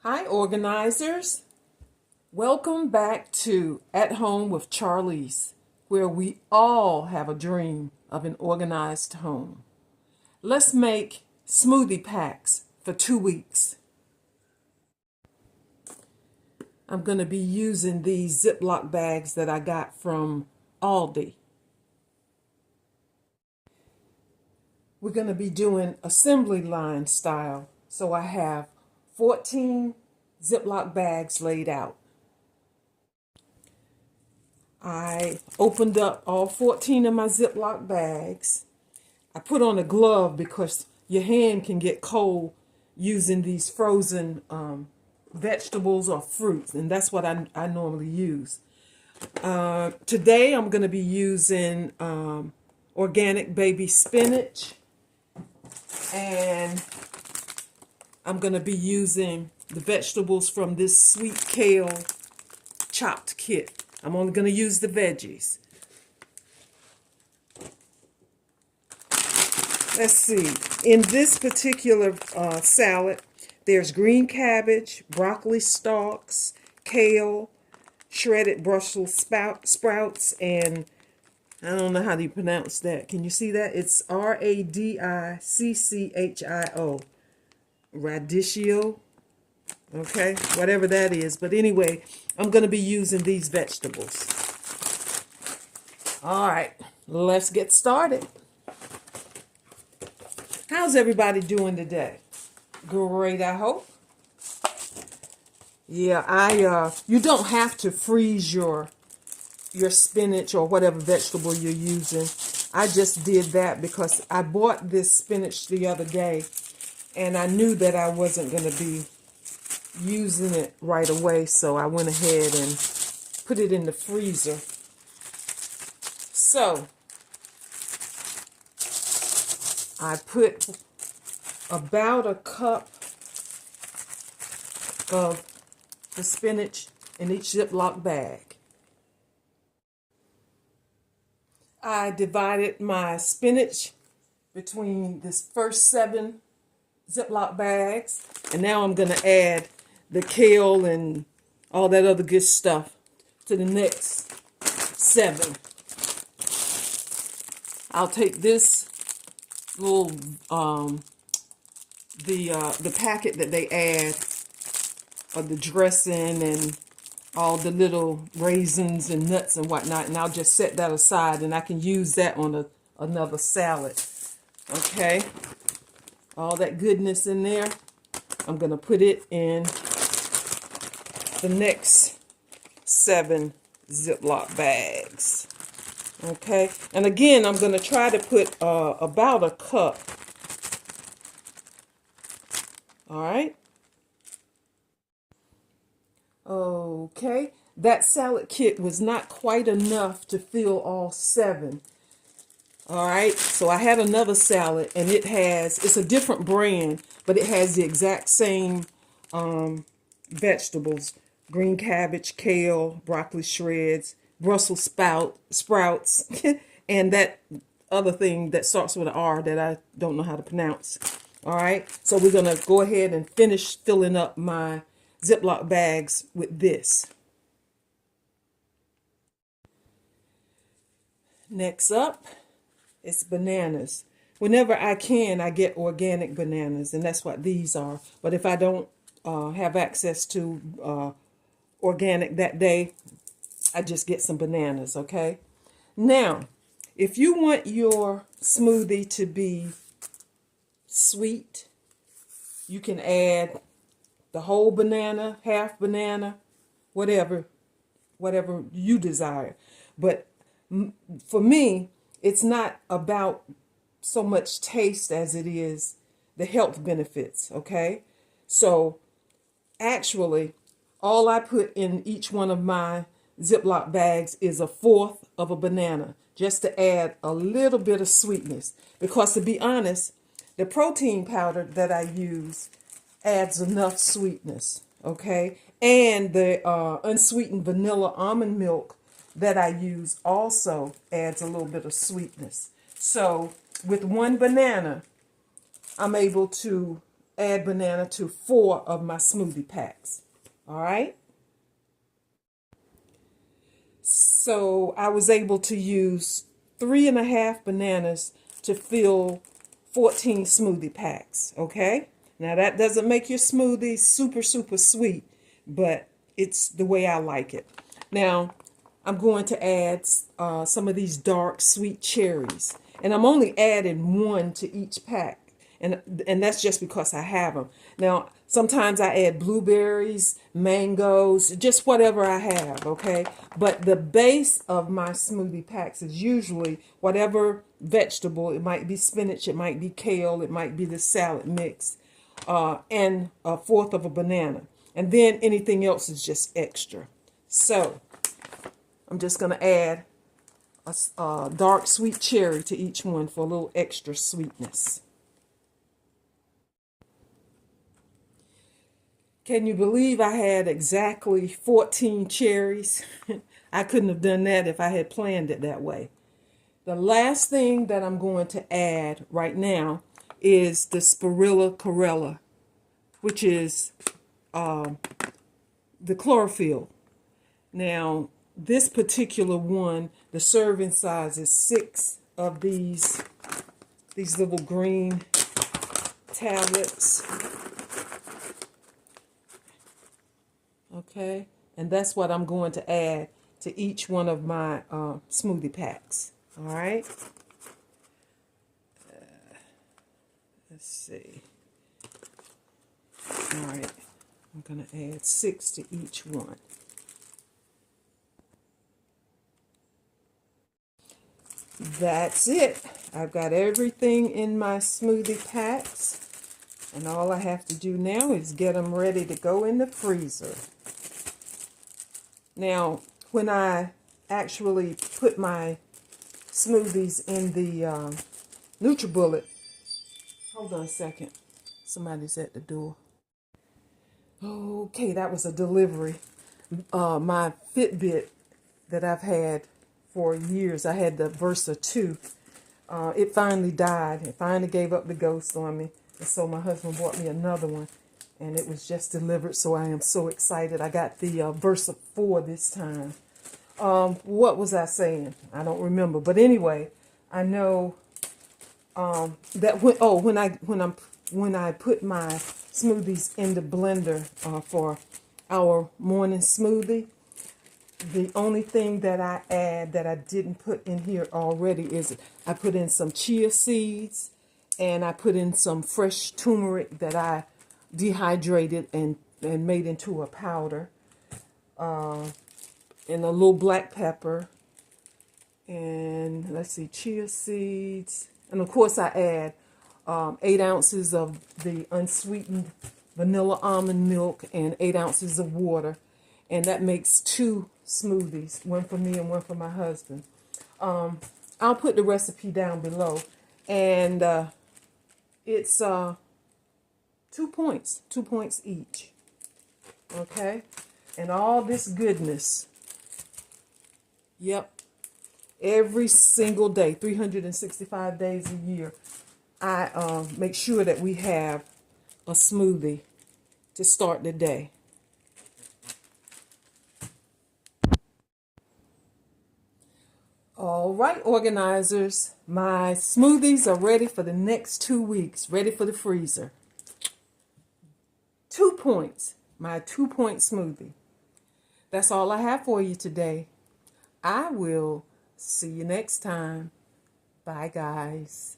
Hi, organizers. Welcome back to At Home with Charlease, where we all have a dream of an organized home. Let's make smoothie packs for 2 weeks. I'm going to be using these Ziploc bags that I got from Aldi. We're going to be doing assembly line style, so I have 14 Ziploc bags laid out. I opened up all 14 of my Ziploc bags. I put on a glove because your hand can get cold using these frozen vegetables or fruits, and that's what I normally use. Today I'm going to be using organic baby spinach, and I'm going to be using the vegetables from this sweet kale chopped kit. I'm only going to use the veggies. Let's see. In this particular salad, there's green cabbage, broccoli stalks, kale, shredded Brussels sprouts, and I don't know how do you pronounce that. Can you see that? It's Radicchio. Radicchio. Okay, whatever that is. But anyway, I'm going to be using these vegetables. All right, let's get started. How's everybody doing today? Great, I hope. Yeah, you don't have to freeze your spinach or whatever vegetable you're using. I just did that because I bought this spinach the other day and I knew that I wasn't going to be using it right away, so I went ahead and put it in the freezer. So I put about a cup of the spinach in each Ziploc bag. I divided my spinach between this first 7 Ziploc bags, and now I'm going to add the kale and all that other good stuff to the next 7. I'll take this little the packet that they add of the dressing and all the little raisins and nuts and whatnot, and I'll just set that aside, and I can use that on another salad. Okay, all that goodness in there, I'm gonna put it in the next 7 Ziploc bags. Okay, and again, I'm going to try to put about a cup. All right. Okay, that salad kit was not quite enough to fill all 7. All right, so I had another salad, and it's a different brand, but it has the exact same vegetables: green cabbage, kale, broccoli shreds, Brussels sprouts, and that other thing that starts with an R that I don't know how to pronounce. All right, so we're going to go ahead and finish filling up my Ziploc bags with this. Next up, it's bananas. Whenever I can, I get organic bananas, and that's what these are. But if I don't have access to organic that day, I just get some bananas, okay? Now, if you want your smoothie to be sweet, you can add the whole banana, half banana, whatever you desire. But for me, it's not about so much taste as it is the health benefits, okay? So actually, all I put in each one of my Ziploc bags is 1/4 of a banana, just to add a little bit of sweetness. Because to be honest, the protein powder that I use adds enough sweetness, okay? And the unsweetened vanilla almond milk that I use also adds a little bit of sweetness. So with 1 banana, I'm able to add banana to 4 of my smoothie packs. All right. So I was able to use 3.5 bananas to fill 14 smoothie packs. Okay. Now that doesn't make your smoothie super, super sweet, but it's the way I like it. Now I'm going to add some of these dark sweet cherries, and I'm only adding 1 to each pack, and that's just because I have them. Now sometimes I add blueberries, mangoes, just whatever I have, okay? But the base of my smoothie packs is usually whatever vegetable. It might be spinach, it might be kale, it might be the salad mix, and 1/4 of a banana, and then anything else is just extra. So I'm just going to add a dark sweet cherry to each one for a little extra sweetness. Can you believe I had exactly 14 cherries? I couldn't have done that if I had planned it that way. The last thing that I'm going to add right now is the Spirilla Corella, which is the chlorophyll. Now, this particular one, the serving size is 6 of these little green tablets. Okay, and that's what I'm going to add to each one of my smoothie packs. All right. Let's see. All right, I'm going to add 6 to each one. That's it. I've got everything in my smoothie packs, and all I have to do now is get them ready to go in the freezer. Now, when I actually put my smoothies in the NutriBullet, hold on a second. Somebody's at the door. Okay, that was a delivery. My Fitbit that I've had for years, I had the Versa 2. It finally died. It finally gave up the ghost on me. And so my husband bought me another one. And it was just delivered, so I am so excited. I got the Versa 4 this time. What was I saying? I don't remember. But anyway, I know that when I put my smoothies in the blender for our morning smoothie, the only thing that I add that I didn't put in here already is I put in some chia seeds, and I put in some fresh turmeric that I dehydrated and made into a powder, and a little black pepper, and let's see, chia seeds, and of course I add 8 ounces of the unsweetened vanilla almond milk and 8 ounces of water, and that makes 2 smoothies, one for me and one for my husband. I'll put the recipe down below, and it's 2 points each. Okay, and all this goodness, yep, every single day, 365 days a year, I make sure that we have a smoothie to start the day. All right, organizers, my smoothies are ready for the next 2 weeks, ready for the freezer. 2 points, my 2-point smoothie. That's all I have for you today. I will see you next time. Bye, guys.